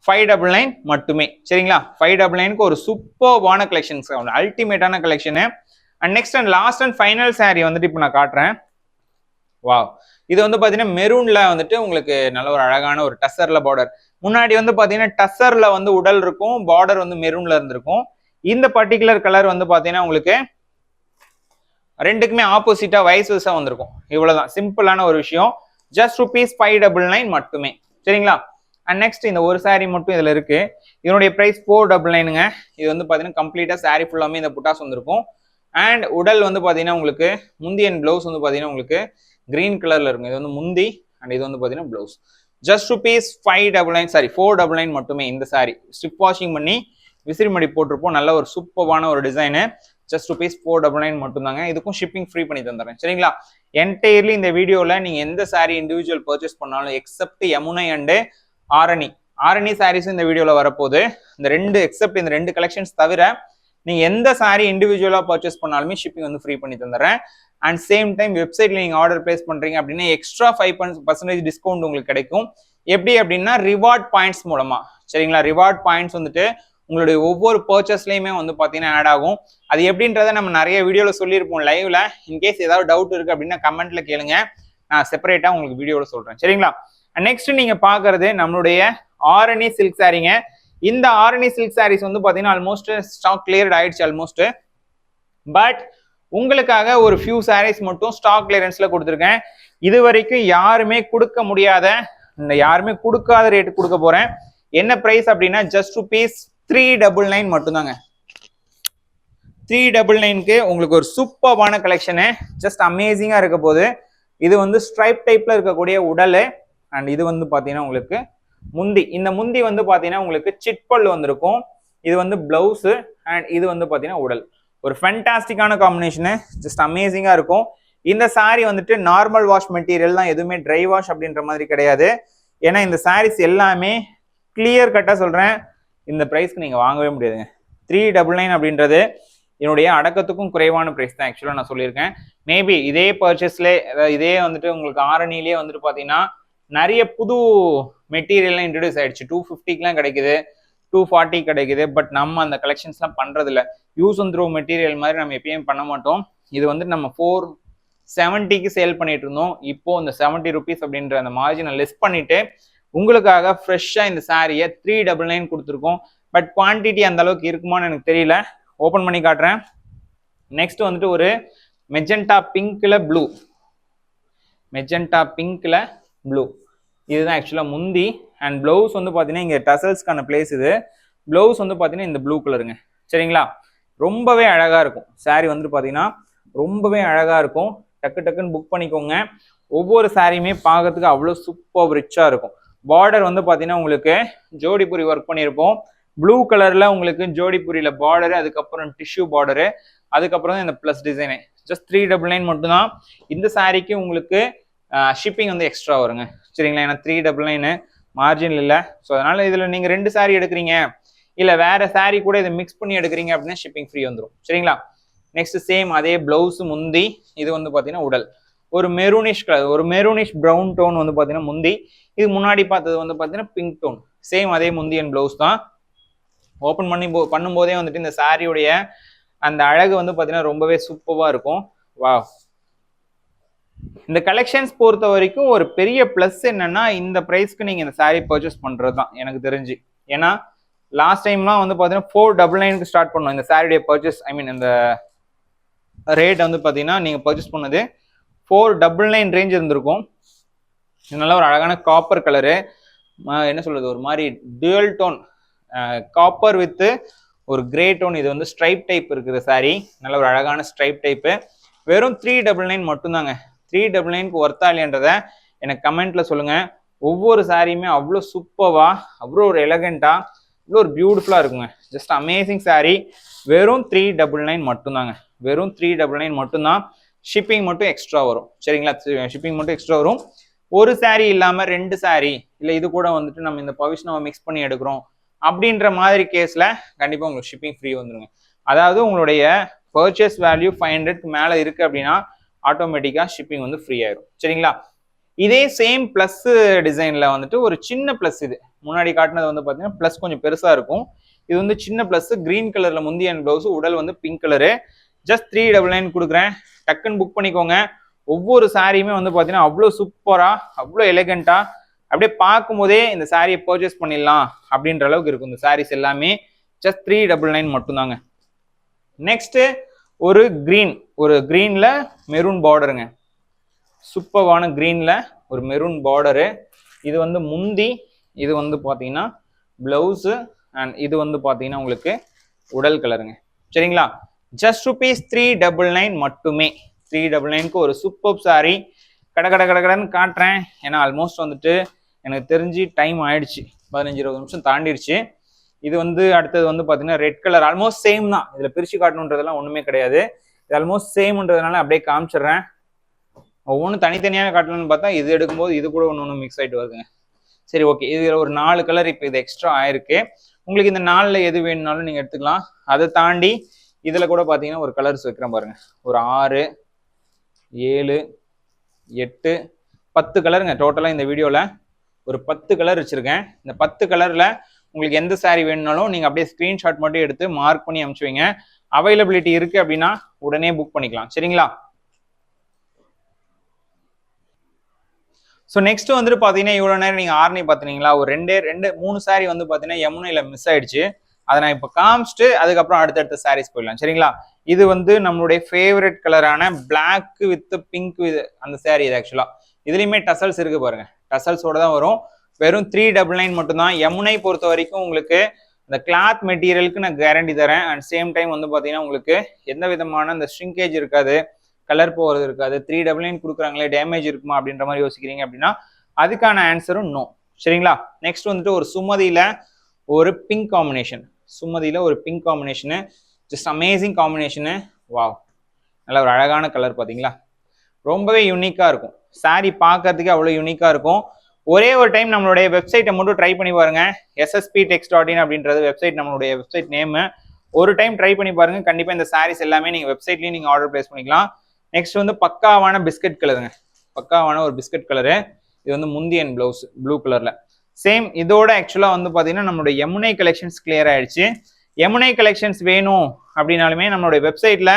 ₹599 மட்டுமே. சரிங்களா, 599க்கு ஒரு சூப்பர்வான கலெக்ஷன்ஸ், அல்டிமேட்டான collection. And next and last and final saree வந்துட்டு இப்போ நான் காட்டுறேன். வாவ், இது வந்து பாத்தீங்கன்னா மெரூன்ல வந்துட்டு உங்களுக்கு நல்ல ஒரு அழகான ஒரு டசர்ல பார்டர். முன்னாடி வந்து பாத்தீங்கன்னா டசர்ல வந்து உடல் இருக்கும், பார்டர் வந்து மெரூன்ல இருந்திருக்கும். இந்த பர்டிகுலர் கலர் வந்து பாத்தீங்கன்னா உங்களுக்கு ரெண்டுக்குமே ஆப்போசிட்டா வைஸ் வர்சா வந்திருக்கும். இவ்வளவுதான், சிம்பிளான ஒரு விஷயம். ஜஸ்ட் ₹599 மட்டுமே. சரிங்களா, அண்ட் நெக்ஸ்ட் இந்த ஒரு சாரி மட்டும் இதுல இருக்கு. இதனுடைய பிரைஸ் $499ங்க. இது வந்து பாத்தீங்கன்னா கம்ப்ளீட்டா சாரி ஃபுல்லாமே இந்த புட்டாஸ் வந்திருக்கும். அண்ட் உடல் வந்து பாத்தீங்கன்னா உங்களுக்கு முந்தி அண்ட் பிளவுஸ் வந்து பாத்தீங்கன்னா உங்களுக்கு கிரீன் கலர்ல இருக்கும். இது வந்து முந்தி அண்ட் இது வந்து பாத்தீங்கன்னா பிளவுஸ். ஜஸ்ட் $499 மட்டுமே. இந்த சாரி ஸ்டிப் வாஷிங் பண்ணி விசிறி மடி போட்டிருப்போம். நல்ல ஒரு சூப்பரான ஒரு டிசைனு. ஜஸ்ட் ₹499 மட்டும் தாங்க. இதுக்கும் ஷிப்பிங் ஃப்ரீ பண்ணி தந்துறேன். சரிங்களா, என்டையர்லி இந்த வீடியோல நீங்க எந்த சாரி இண்டிவிஜுவல் பர்ச்சேஸ் பண்ணாலும் எக்ஸப்ட் யமுனை அண்ட் ஆரணி சாரீஸ் இந்த வீடியோல வரப்போகுது. இந்த ரெண்டு எக்ஸப்ட் இந்த ரெண்டு கலெக்ஷன்ஸ் தவிர நீங்க எந்த சாரி இண்டிவிஜுவலா பர்ச்சேஸ் பண்ணாலுமே ஷிப்பிங் வந்து ஃப்ரீ பண்ணி தந்துறேன். அண்ட் சேம் டைம் வெப்சைட்ல நீங்க ஆர்டர் பிளேஸ் பண்றீங்க அப்படின்னா எக்ஸ்ட்ரா 5% டிஸ்கவுண்ட் உங்களுக்கு கிடைக்கும். எப்படி அப்படின்னா ரிவார்ட் பாயிண்ட்ஸ் மூலமா. சரிங்களா, ரிவார்ட் பாயிண்ட்ஸ் வந்துட்டு உங்களுடைய ஒவ்வொரு பர்ச்சேஸ்லயுமே வந்து பாத்தீங்கன்னா ஆட் ஆகும். அது எப்படின்றத நம்ம நிறைய வீடியோல சொல்லியிருப்போம் லைவ்ல. இன்கேஸ் ஏதாவது டவுட் இருக்கு அப்படின்னா கமெண்ட்ல கேளுங்க, நான் செப்பரேட்டா உங்களுக்கு வீடியோல சொல்றேன். சரிங்களா, நெக்ஸ்ட் நீங்க பாக்குறது நம்மளுடைய ஆரணி சில்க் சாரிங்க. இந்த ஆரணி சில்க் சாரீஸ் வந்து பாத்தீங்கன்னா ஆல்மோஸ்ட் ஸ்டாக் கிளியர்ட் ஆயிடுச்சு ஆல்மோஸ்ட். பட் உங்களுக்காக ஒரு ஃபியூ சாரீஸ் மட்டும் ஸ்டாக் கிளியரன்ஸ்ல கொடுத்துருக்கேன். இது வரைக்கும் யாருமே கொடுக்க முடியாத, யாருமே கொடுக்காத ரேட்டு கொடுக்க போறேன். என்ன பிரைஸ் அப்படின்னா ஜஸ்ட் ₹399 மட்டும்தாங்க. 399க்கு உங்களுக்கு ஒரு சூப்பர்வான கலெக்ஷனு, ஜஸ்ட் அமேசிங்கா இருக்க போகுது. இது வந்து ஸ்ட்ரைப் டைப்ல இருக்கக்கூடிய உடல். அண்ட் இது வந்து பாத்தீங்கன்னா உங்களுக்கு முந்தி. இந்த முந்தி வந்து பாத்தீங்கன்னா உங்களுக்கு சிட்பல் வந்திருக்கும். இது வந்து பிளவுஸ் அண்ட் இது வந்து பாத்தீங்கன்னா உடல். ஒரு ஃபேண்டாஸ்டிக்கான காம்பினேஷனு, ஜஸ்ட் அமேசிங்கா இருக்கும். இந்த சாரி வந்துட்டு நார்மல் வாஷ் மெட்டீரியல் தான், எதுவுமே ட்ரை வாஷ் அப்படின்ற மாதிரி கிடையாது. ஏன்னா இந்த சாரீஸ் எல்லாமே கிளியர் கட்டா சொல்றேன், இந்த பிரைஸ்க்கு நீங்க வாங்கவே முடியாதுங்க. 399 அப்படின்றது என்னுடைய அடக்கத்துக்கும் குறைவான பிரைஸ் தான் ஆக்சுவலா நான் சொல்லியிருக்கேன். மேபி இதே பர்ச்சேஸ்ல இதே வந்துட்டு உங்களுக்கு ஆரணிலேயே வந்துட்டு பாத்தீங்கன்னா நிறைய புது மெட்டீரியல்லாம் இன்ட்ரடியூஸ் ஆயிடுச்சு. 250க்குலாம் கிடைக்குது, 240 கிடைக்குது. பட் நம்ம அந்த கலெக்ஷன்ஸ்லாம் பண்றது இல்லை. யூஸ் அண்ட் த்ரோ மெட்டீரியல் மாதிரி நம்ம எப்பயும் பண்ண மாட்டோம். இது வந்து நம்ம 470க்கு சேல் பண்ணிட்டு இருந்தோம். இப்போ இந்த ₹70 அப்படின்ற அந்த மார்ஜினை லெஸ் பண்ணிட்டு உங்களுக்காக ஃப்ரெஷ்ஷா இந்த சாரியை 399 கொடுத்துருக்கோம். பட் குவான்டிட்டி அந்த அளவுக்கு இருக்குமான்னு எனக்கு தெரியல. ஓப்பன் பண்ணி காட்டுறேன். நெக்ஸ்ட் வந்துட்டு ஒரு மெஜெண்டா பிங்க்ல ப்ளூ, மெஜெண்டா பிங்க்ல ப்ளூ. இதுதான் ஆக்சுவலா முந்தி. அண்ட் பிளவுஸ் வந்து பாத்தீங்கன்னா இங்க டசல்ஸ்க்கான பிளேஸ். இது பிளவுஸ் வந்து பாத்தீங்கன்னா இந்த ப்ளூ கலருங்க. சரிங்களா, ரொம்பவே அழகா இருக்கும் சாரி வந்துட்டு பாத்தீங்கன்னா, ரொம்பவே அழகா இருக்கும். டக்கு டக்குன்னு புக் பண்ணிக்கோங்க. ஒவ்வொரு சாரியுமே பார்க்கறதுக்கு அவ்வளோ சூப்பர் ரிச்சா இருக்கும். பார்டர் வந்து பாத்தீங்கன்னா உங்களுக்கு ஜோடிபுரி ஒர்க் பண்ணியிருப்போம். ப்ளூ கலர்ல உங்களுக்கு ஜோடிபுரியில பார்டரு, அதுக்கப்புறம் டிஷ்யூ பார்டரு, அதுக்கப்புறம் இந்த பிளஸ் டிசைனு. ஜஸ்ட் 399 மட்டும்தான். இந்த சாரிக்கு உங்களுக்கு ஷிப்பிங் வந்து எக்ஸ்ட்ரா வருங்க. சரிங்களா, ஏன்னா 399 மார்ஜின் இல்லை. ஸோ அதனால இதுல நீங்க 2 சாரி எடுக்கிறீங்க, இல்ல வேற சாரி கூட இதை மிக்ஸ் பண்ணி எடுக்கிறீங்க அப்படின்னா ஷிப்பிங் ஃப்ரீ வந்துடும். சரிங்களா, நெக்ஸ்ட் சேம் அதே பிளவுஸ் முந்தி. இது வந்து பாத்தீங்கன்னா உடல் ஒரு மெரூனிஷ் கலர், ஒரு மெரூனிஷ் ப்ரௌன் டோன் வந்து பாத்தீங்கன்னா முந்தி. இது முன்னாடி பார்த்தது வந்து பாத்தீங்கன்னா பிங்க் டோன். சேம் அதே முந்தி அண்ட் பிளவுஸ் தான். ஓப்பன் பண்ணி பண்ணும்போதே வந்துட்டு இந்த சாரியுடைய அந்த அழகு வந்து பாத்தீங்கன்னா ரொம்பவே சூப்பரா இருக்கும். வா, இந்த கலெக்ஷன்ஸ் பொறுத்த வரைக்கும் ஒரு பெரிய பிளஸ் என்னன்னா இந்த பிரைஸ்க்கு நீங்க இந்த சாரி பர்ச்சேஸ் பண்றது தான் எனக்கு தெரிஞ்சு. ஏன்னா லாஸ்ட் டைம்லாம் வந்து பாத்தீங்கன்னா 499க்கு ஸ்டார்ட் பண்ணோம் இந்த சாரியுடைய பர்ச்சேஸ். ஐ மீன் இந்த ரேட் வந்து பாத்தீங்கன்னா நீங்க பர்ச்சேஸ் பண்ணது 499 ரேஞ்ச் இருந்திருக்கும். நல்ல ஒரு அழகான காப்பர் கலரு, என்ன சொல்றது, ஒரு மாதிரி டுவல் டோன் காப்பர் வித் ஒரு கிரே டோன். இது வந்து ஸ்ட்ரைப் டைப் இருக்குது சாரி, நல்ல ஒரு அழகான ஸ்ட்ரைப் டைப்பு. வெறும் 399 மட்டும்தாங்க. 399க்கு ஒர்த்தா இல்லையன்றத எனக்கு கமெண்ட்ல சொல்லுங்க. ஒவ்வொரு சாரியுமே அவ்வளோ சூப்பர்வா, அவ்வளோ ஒரு எலகண்டா, இவ்வளோ ஒரு பியூட்டிஃபுல்லாக இருக்குங்க. Just amazing sari. வெறும் 399 மட்டும்தாங்க. வெறும் 399 மட்டும்தான். ஷிப்பிங் மட்டும் எக்ஸ்ட்ரா வரும். சரிங்களா? ஷிப்பிங் மட்டும் எக்ஸ்ட்ரா வரும். ஒரு சாரீ இல்லாமல் 2 சாரீ இல்லை இது கூட வந்துட்டு நம்ம இந்த பவிஷ்ணாவை மிக்ஸ் பண்ணி எடுக்கிறோம் அப்படின்ற மாதிரி கேஸில் கண்டிப்பாக உங்களுக்கு ஷிப்பிங் ஃப்ரீ வந்துருங்க. அதாவது உங்களுடைய பர்ச்சேஸ் வேல்யூ 500க்கு மேலே இருக்குது அப்படின்னா ஆட்டோமேட்டிக்காக ஷிப்பிங் வந்து ஃப்ரீ ஆயிரும். சரிங்களா? இதே சேம் ப்ளஸ் டிசைனில் வந்துட்டு ஒரு சின்ன ப்ளஸ், இது முன்னாடி காட்டினது வந்து பார்த்தீங்கன்னா ப்ளஸ் கொஞ்சம் பெருசாக இருக்கும். இது வந்து சின்ன ப்ளஸ், கிரீன் கலரில் முந்தி அண்ட் ப்ளவுஸ், உடல் வந்து பிங்க் கலரு. ஜஸ்ட் 399 கொடுக்குறேன். டக்குன்னு புக் பண்ணிக்கோங்க. ஒவ்வொரு சாரியுமே வந்து பார்த்தீங்கன்னா அவ்வளோ சூப்பராக, அவ்வளோ எலிகெண்ட்டாக, அப்படியே பார்க்கும் போதே இந்த சாரியை பர்ச்சேஸ் பண்ணிடலாம் அப்படின்ற அளவுக்கு இருக்கும். இந்த சாரீஸ் எல்லாமே ஜஸ்ட் 399 மட்டும்தாங்க. நெக்ஸ்ட் ஒரு கிரீன்ல மெரூன் பார்டருங்க. சூப்பரான கிரீன்ல ஒரு மெரூன் பார்டரு. இது வந்து முந்தி, இது வந்து பார்த்தீங்கன்னா பிளவுஸு, அண்ட் இது வந்து பார்த்தீங்கன்னா உங்களுக்கு உடல் கலருங்க. சரிங்களா? ஜஸ்ட் ₹399 மட்டுமே. 399க்கு ஒரு சூப்பர் சாரி. கடன்னு காட்டுறேன். ஏன்னா ஆல்மோஸ்ட் வந்துட்டு எனக்கு தெரிஞ்சு டைம் ஆயிடுச்சு, 15-20 நிமிஷம் தாண்டிடுச்சு. இது வந்து அடுத்தது வந்து பார்த்தீங்கன்னா ரெட் கலர். ஆல்மோஸ்ட் சேம் தான். இதில் பிரித்து காட்டணுன்றதெல்லாம் ஒன்றுமே கிடையாது. இது ஆல்மோஸ்ட் சேம்ன்றதுனால அப்படியே காமிச்சிடுறேன். ஒவ்வொன்றும் தனித்தனியாக காட்டணும்னு பார்த்தா இது எடுக்கும்போது இது கூட ஒன்று மிக்ஸ் ஆகிட்டு வருதுங்க. சரி, ஓகே. இதில் ஒரு 4 கலர் இப்போ இது எக்ஸ்ட்ரா ஆயிருக்கு. உங்களுக்கு இந்த 4ல் எது வேணும்னாலும் நீங்கள் எடுத்துக்கலாம். அதை தாண்டி இதில் கூட பார்த்தீங்கன்னா ஒரு கலர்ஸ் வைக்கிறேன் பாருங்க. ஒரு 6, 7, 8, 10 கலருங்க. டோட்டலாக இந்த வீடியோவில் ஒரு 10 கலர் வச்சுருக்கேன். இந்த 10 கலரில் உங்களுக்கு எந்த சாரீ வேணும்னாலும் நீங்கள் அப்படியே ஸ்க்ரீன்ஷாட் மட்டும் எடுத்து மார்க் பண்ணி அனுப்பிச்சு வைங்க. அவைலபிலிட்டி இருக்குது அப்படின்னா உடனே புக் பண்ணிக்கலாம். சரிங்களா? ஸோ நெக்ஸ்ட் வந்துட்டு பார்த்தீங்கன்னா இவ்வளோ நேரம் நீங்கள் ஆர்னி பார்த்துனீங்களா? ஒரு 3 சாரீ வந்து பார்த்தீங்கன்னா யமுனையில் மிஸ் ஆயிடுச்சு. அதை நான் இப்போ காமிச்சிட்டு அதுக்கப்புறம் அடுத்தடுத்த சாரீஸ் போயிடலாம். சரிங்களா? இது வந்து நம்மளுடைய ஃபேவரட் கலரான பிளாக் வித் பிங்க் அந்த சாரீ. இது ஆக்சுவலாக இதுலேயுமே டசல்ஸ் இருக்கு பாருங்க. டசல்ஸோட தான் வரும். வெறும் 399 மட்டும்தான். யமுனை பொறுத்த வரைக்கும் உங்களுக்கு இந்த கிளாத் மெட்டீரியலுக்கு நான் கேரண்டி தரேன். அண்ட் சேம் டைம் வந்து பார்த்தீங்கன்னா உங்களுக்கு எந்த விதமான இந்த ஷ்ரிங்கேஜ் இருக்காது, கலர் போகிறது இருக்காது. 399 கொடுக்குறாங்களே, டேமேஜ் இருக்குமா அப்படின்ற மாதிரி யோசிக்கிறீங்க அப்படின்னா அதுக்கான ஆன்சரும் நோ. சரிங்களா? நெக்ஸ்ட் வந்துட்டு ஒரு சுமதியில் ஒரு பிங்க் காம்பினேஷன். சுமதியில் ஒரு pink combination. Just amazing combination. Wow, நல்ல ஒரு அழகான கலர். பார்த்தீங்களா? ரொம்பவே யூனிக்காக இருக்கும். சாரீ பார்க்கறதுக்கு அவ்வளோ யூனிக்காக இருக்கும். ஒரே ஒரு டைம் நம்மளுடைய வெப்சைட்டை மட்டும் ட்ரை பண்ணி பாருங்க. ssptex.in அப்படின்றது வெப்சைட், நம்மளுடைய வெப்சைட் நேமு. ஒரு டைம் ட்ரை பண்ணி பாருங்க. கண்டிப்பாக இந்த சாரீஸ் எல்லாமே நீங்கள் வெப்சைட்லேயும் நீங்கள் ஆர்டர் பிளேஸ் பண்ணிக்கலாம். நெக்ஸ்ட் வந்து பக்காவான பிஸ்கட் கலருங்க. பக்காவான ஒரு பிஸ்கட் கலரு. இது வந்து முந்தி அண்ட் பிளவுஸ் ப்ளூ கலர்ல. சேம் இதோட ஆக்சுவலாக வந்து பார்த்தீங்கன்னா நம்மளுடைய யமுனை கலெக்ஷன்ஸ் கிளியர் ஆயிடுச்சு. யமுனை கலெக்ஷன்ஸ் வேணும் அப்படின்னாலுமே நம்மளுடைய வெப்சைட்ல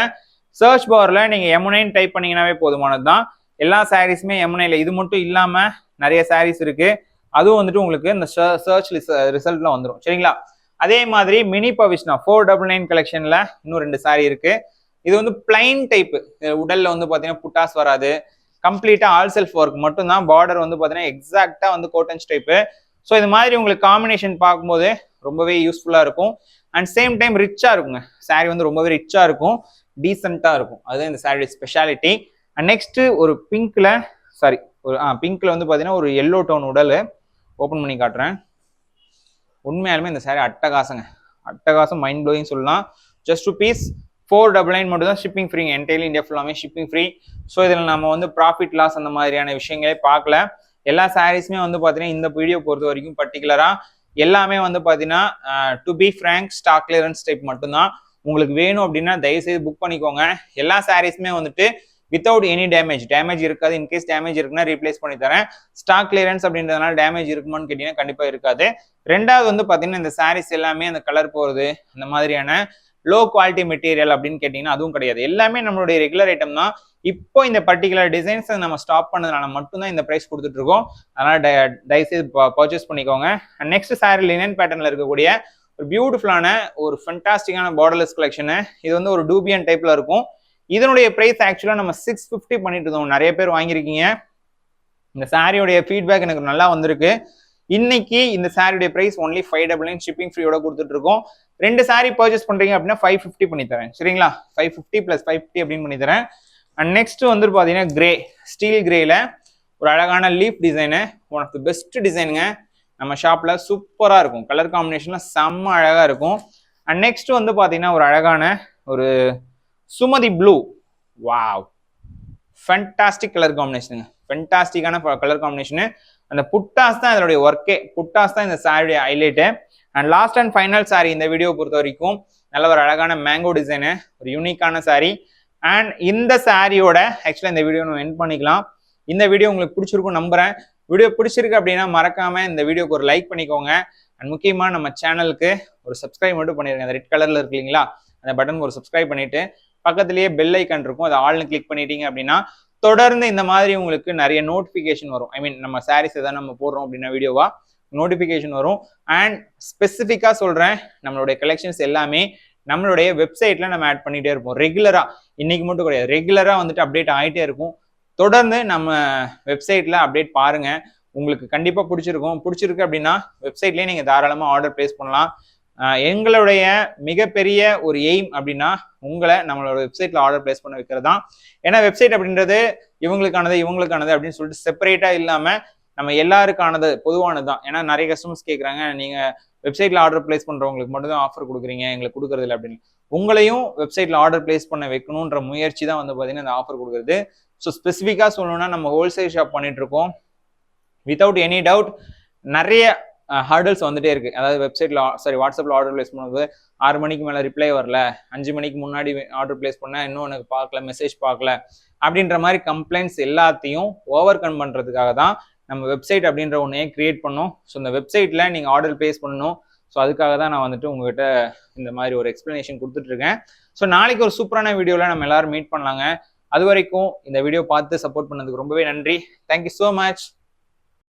சர்ச் பார்ல நீங்கள் யமுனைன்னு டைப் பண்ணீங்கன்னாவே போதுமானது தான். எல்லா சாரீஸுமே யமுனையில். இது மட்டும் இல்லாமல் நிறைய சாரீஸ் இருக்கு. அதுவும் வந்துட்டு உங்களுக்கு இந்த சர்ச் ரிசல்ட்ல வந்துடும். சரிங்களா? அதே மாதிரி மினி பவிஷ்ணா 499 கலெக்ஷன்ல இன்னும் 2 சாரீ இருக்கு. இது வந்து பிளைன் டைப்பு. உடல்ல வந்து பார்த்தீங்கன்னா புட்டாஸ் வராது. கம்ப்ளீட்டா ஆல் செல்ஃப் ஒர்க் மட்டும்தான். பார்டர் வந்து பார்த்தீங்கன்னா எக்ஸாக்டா வந்து கோட்டன்ஸ் டைப்பு. ஸோ இது மாதிரி உங்களுக்கு காம்பினேஷன் பார்க்கும்போது ரொம்பவே யூஸ்ஃபுல்லா இருக்கும். அண்ட் சேம் டைம் ரிச்சா இருக்குங்க. சாரீ வந்து ரொம்பவே ரிச்சா இருக்கும், டீசெண்டா இருக்கும். அதுதான் இந்த சாரியோட ஸ்பெஷாலிட்டி. அண்ட் நெக்ஸ்ட் ஒரு பிங்க்ல, சாரி ஒரு பிங்க்ல வந்து பார்த்தீங்கன்னா ஒரு எல்லோ டோன் உடல். ஓப்பன் பண்ணி காட்டுறேன். உண்மையாலுமே இந்த சாரீ அட்டகாசங்க. அட்டகாசம், மைண்ட் ப்ளோயிங் சொல்லலாம். ஜஸ்ட் ₹499 மட்டும் தான். Shipping free. என்டையர் இந்தியா ஃபுல்லாமே ஷிப்பிங் ஃப்ரீ. ஸோ இதில் நம்ம வந்து ப்ராஃபிட் லாஸ் அந்த மாதிரியான விஷயங்களே பார்க்கல. எல்லா சாரீஸுமே வந்து பார்த்தீங்கன்னா இந்த வீடியோ பொறுத்த வரைக்கும் பர்டிகுலராக எல்லாமே வந்து பார்த்தீங்கன்னா to be frank stock clearance type மட்டும்தான். உங்களுக்கு வேணும் அப்படின்னா தயவுசெய்து புக் பண்ணிக்கோங்க. எல்லா சாரீஸுமே வந்துட்டு வித்தவுட் எனி டேமேஜ் இருக்காது. இன்கேஸ் டேமேஜ் இருக்குன்னா ரீப்ளேஸ் பண்ணி தரேன். ஸ்டாக் கிளியரன்ஸ் அப்படின்றதுனால டேமேஜ் இருக்குமான்னு கேட்டீங்கன்னா கண்டிப்பாக இருக்காது. ரெண்டாவது வந்து பார்த்தீங்கன்னா இந்த சாரீஸ் எல்லாமே அந்த கலர் போகிறது அந்த மாதிரியான லோ குவாலிட்டி மெட்டீரியல் அப்படின்னு கேட்டிங்கன்னா அதுவும் கிடையாது. எல்லாமே நம்மளுடைய ரெகுலர் ஐட்டம் தான். இப்போ இந்த பர்டிகுலர் டிசைன்ஸை நம்ம ஸ்டாப் பண்ணதுனால மட்டும்தான் இந்த ப்ரைஸ் கொடுத்துட்டு இருக்கோம். அதனால் தயவுசெய்து பர்ச்சேஸ் பண்ணிக்கோங்க. அண்ட் நெக்ஸ்ட் சாரீ லினன் பேட்டர்னில் இருக்கக்கூடிய ஒரு பியூட்டிஃபுல்லான ஒரு ஃபண்டாஸ்டிக்கான பார்டர்லெஸ் கலெக்ஷனு. இது வந்து ஒரு டூபியன் டைப்பில் இருக்கும். இதனுடைய ப்ரைஸ் ஆக்சுவலாக நம்ம 650 பண்ணிட்டு இருந்தோம். நிறைய பேர் வாங்கியிருக்கீங்க. இந்த சாரியோடைய ஃபீட்பேக் எனக்கு நல்லா வந்திருக்கு. இன்னைக்கு இந்த சாரியுடைய பிரைஸ் ஒன்லி 599 ஷிப்பிங் ஃப்ரீயோட கொடுத்துட்டு இருக்கோம். 2 சாரி பர்ச்சேஸ் பண்றீங்க அப்படின்னா 550 பண்ணி தரேன். சரிங்களா? 550 + 550 அப்படின்னு பண்ணி தரேன். அண்ட் நெக்ஸ்ட் வந்து பார்த்தீங்கன்னா கிரே, ஸ்டீல் கிரேல ஒரு அழகான leaf design. One of the best டிசைனுங்க. நம்ம ஷாப்ல சூப்பரா இருக்கும். கலர் காம்பினேஷன்ல செம்ம அழகா இருக்கும். அண்ட் நெக்ஸ்ட் வந்து பாத்தீங்கன்னா ஒரு அழகான ஒரு Sumathi blue. Wow, fantastic colour காம்பினேஷனுங்க. ஃபென்டாஸ்டிக்கான கலர் காம்பினேஷனு. அந்த புட்டாஸ் தான் இதனுடைய ஒர்க்கே. புட்டாஸ் தான் இந்த சாரியுடைய highlight. And last and final saree இந்த வீடியோ பொறுத்த வரைக்கும் நல்ல ஒரு அழகான மேங்கோ டிசைனு, ஒரு யூனிக்கான சாரி. அண்ட் இந்த சாரியோட ஆக்சுவலாக இந்த வீடியோ நம்ம எண்ட் பண்ணிக்கலாம். இந்த வீடியோ உங்களுக்கு பிடிச்சிருக்கும் நம்புறேன். வீடியோ பிடிச்சிருக்கு அப்படின்னா மறக்காம இந்த வீடியோக்கு ஒரு லைக் பண்ணிக்கோங்க. அண்ட் முக்கியமாக நம்ம சேனலுக்கு ஒரு சப்ஸ்கிரைப் மட்டும் பண்ணிருங்க. அந்த ரெட் கலர்ல இருக்கு இல்லைங்களா, அந்த பட்டனுக்கு ஒரு சப்ஸ்கிரைப் பண்ணிட்டு பக்கத்துலேயே பெல் ஐக்கன் இருக்கும், அதை ஆல்னு கிளிக் பண்ணிட்டீங்க அப்படின்னா தொடர்ந்து இந்த மாதிரி உங்களுக்கு நிறைய நோட்டிஃபிகேஷன் வரும். ஐ மீன் நம்ம சாரீஸ் எதாவது நம்ம போடுறோம் அப்படின்னா வீடியோவா நோட்டிஃபிகேஷன் வரும். அண்ட் ஸ்பெசிஃபிக்காக சொல்கிறேன், நம்மளுடைய கலெக்ஷன்ஸ் எல்லாமே நம்மளுடைய வெப்சைட்டில் நம்ம ஆட் பண்ணிகிட்டே இருப்போம் ரெகுலராக. இன்னைக்கு மட்டும் கிடையாது, ரெகுலராக வந்துட்டு அப்டேட் ஆகிட்டே இருக்கும். தொடர்ந்து நம்ம வெப்சைட்டில் அப்டேட் பாருங்கள், உங்களுக்கு கண்டிப்பாக பிடிச்சிருக்கும். பிடிச்சிருக்கு அப்படின்னா வெப்சைட்லேயே நீங்கள் தாராளமாக ஆர்டர் ப்ளேஸ் பண்ணலாம். எங்களுடைய மிகப்பெரிய ஒரு எய்ம் அப்படின்னா உங்களை நம்மளோட வெப்சைட்ல ஆர்டர் பிளேஸ் பண்ண வைக்கிறது தான். ஏன்னா வெப்சைட் அப்படின்றது இவங்களுக்கானது அப்படின்னு சொல்லிட்டு செப்பரேட்டா இல்லாம நம்ம எல்லாருக்கானது பொதுவானது தான். ஏன்னா நிறைய கஸ்டமர்ஸ் கேட்குறாங்க, நீங்க வெப்சைட்ல ஆர்டர் பிளேஸ் பண்றவங்களுக்கு மட்டும் தான் ஆஃபர் கொடுக்குறீங்க, எங்களுக்கு கொடுக்கறது இல்லை அப்படின்னு. உங்களையும் வெப்சைட்ல ஆர்டர் பிளேஸ் பண்ண வைக்கணுன்ற முயற்சி தான் வந்து பார்த்தீங்கன்னா இந்த ஆஃபர் கொடுக்குறது. ஸோ ஸ்பெசிஃபிக்காக சொல்லணும்னா நம்ம ஹோல்சேல் ஷாப் பண்ணிட்டு இருக்கோம். வித்தவுட் எனி டவுட் நிறைய ஹர்டல்ஸ் வந்துட்டே இருக்கு. அதாவது வெப்சைட்ல வாட்ஸ்அப்ல ஆர்டர் பிளேஸ் பண்ணும்போது 6 மணிக்கு மேல ரிப்ளை வரல, 5 மணிக்கு முன்னாடி ஆர்டர் பிளேஸ் பண்ண இன்னும் எனக்கு பார்க்கல, மெசேஜ் பார்க்கல அப்படின்ற மாதிரி கம்ப்ளைண்ட்ஸ் எல்லாத்தையும் ஓவர் கம் பண்றதுக்காக தான் நம்ம வெப்சைட் அப்படின்ற ஒன்றையே கிரியேட் பண்ணோம். ஸோ இந்த வெப்சைட்ல நீங்க ஆர்டர் பிளேஸ் பண்ணணும். ஸோ அதுக்காக தான் நான் வந்துட்டு உங்ககிட்ட இந்த மாதிரி ஒரு எக்ஸ்பிளனேஷன் கொடுத்துட்டு இருக்கேன். ஸோ நாளைக்கு ஒரு சூப்பரான வீடியோல நம்ம எல்லாரும் மீட் பண்ணலாங்க. அது வரைக்கும் இந்த வீடியோ பார்த்து சப்போர்ட் பண்ணதுக்கு ரொம்பவே நன்றி. Thank you so much.